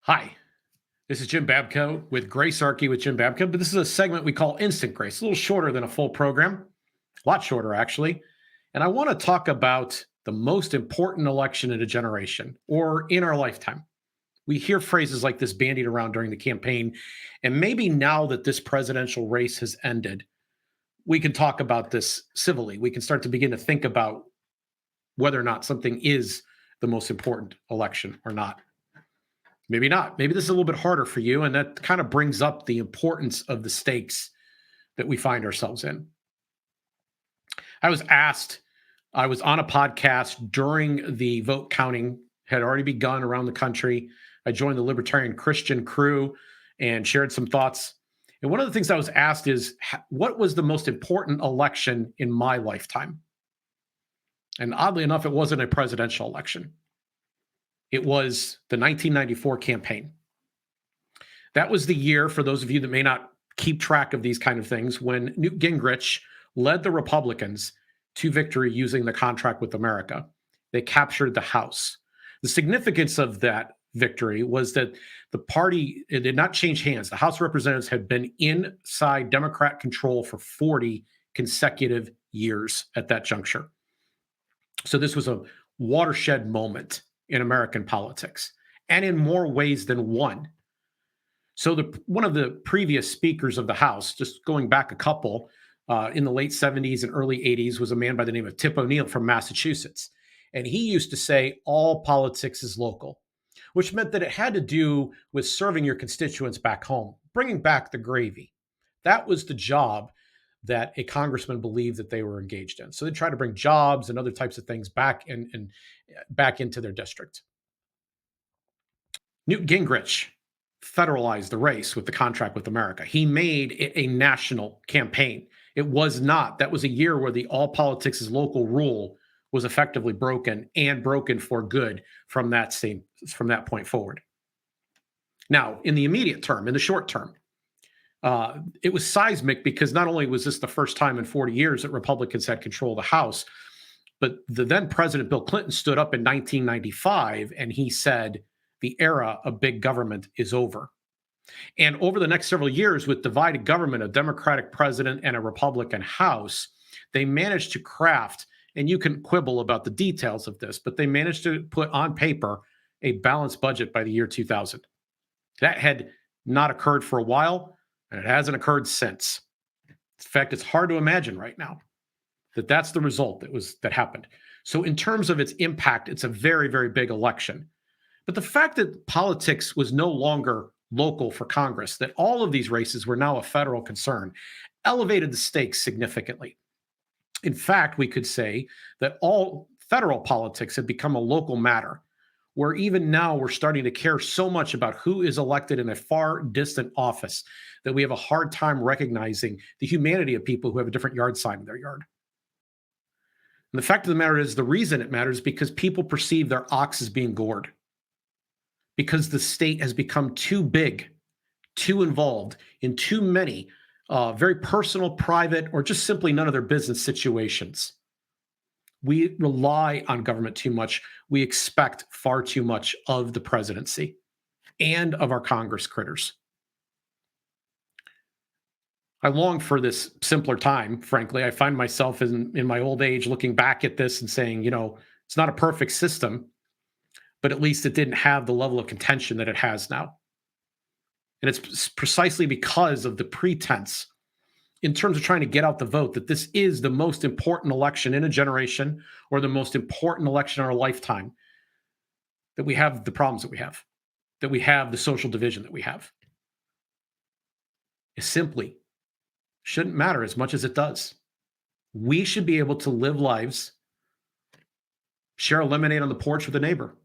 Hi, this is Jim Babka with Grace Archie with Jim Babka, but this is a segment we call Instant Grace, a little shorter than a full program, a lot shorter actually. And I want to talk about the most important election in a generation or in our lifetime. We hear phrases like this bandied around during the campaign. And maybe now that this presidential race has ended, we can talk about this civilly. We can start to begin to think about whether or not something is the most important election or not. Maybe not. Maybe this is a little bit harder for you. And that kind of brings up the importance of the stakes that we find ourselves in. I was asked, I was on a podcast during the vote counting had already begun around the country. I joined the Libertarian Christian crew and shared some thoughts. And one of the things I was asked is, what was the most important election in my lifetime? And oddly enough, it wasn't a presidential election. It was the 1994 campaign. That was the year, for those of you that may not keep track of these kind of things, when Newt Gingrich led the Republicans to victory using the contract with America. They captured the House. The significance of that victory was that the party, it did not change hands. The House of Representatives had been inside Democrat control for 40 consecutive years at that juncture. So this was a watershed moment in American politics, and in more ways than one. So one of the previous speakers of the House, just going back a couple, in the late 70s and early 80s, was a man by the name of Tip O'Neill from Massachusetts. And he used to say all politics is local, which meant that it had to do with serving your constituents back home, bringing back the gravy. That was the job that a congressman believed that they were engaged in. So they try to bring jobs and other types of things back and back into their district. Newt Gingrich federalized the race with the contract with America. He made it a national campaign. It was not. That was a year where the all politics is local rule was effectively broken, and broken for good from that point forward. Now, in the immediate term, in the short term, it was seismic because not only was this the first time in 40 years that Republicans had control of the House, but the then President Bill Clinton stood up in 1995 and he said, the era of big government is over. And over the next several years, with divided government, a Democratic president and a Republican House, they managed to craft, and you can quibble about the details of this, but they managed to put on paper a balanced budget by the year 2000. That had not occurred for a while, and it hasn't occurred since. In fact, it's hard to imagine right now that that's the result that happened. So in terms of its impact, it's a very, very big election. But the fact that politics was no longer local for Congress, that all of these races were now a federal concern, elevated the stakes significantly. In fact, we could say that all federal politics had become a local matter, where even now we're starting to care so much about who is elected in a far distant office that we have a hard time recognizing the humanity of people who have a different yard sign in their yard. And the fact of the matter is, the reason it matters is because people perceive their ox as being gored, because the state has become too big, too involved in too many very personal, private, or just simply none of their business situations. We rely on government too much. We expect far too much of the presidency and of our Congress critters. I long for this simpler time, frankly. I find myself in my old age looking back at this and saying, it's not a perfect system, but at least it didn't have the level of contention that it has now. And it's precisely because of the pretense in terms of trying to get out the vote that this is the most important election in a generation, or the most important election in our lifetime, that we have the problems that we have the social division that we have. It simply shouldn't matter as much as it does. We should be able to live lives, share a lemonade on the porch with a neighbor,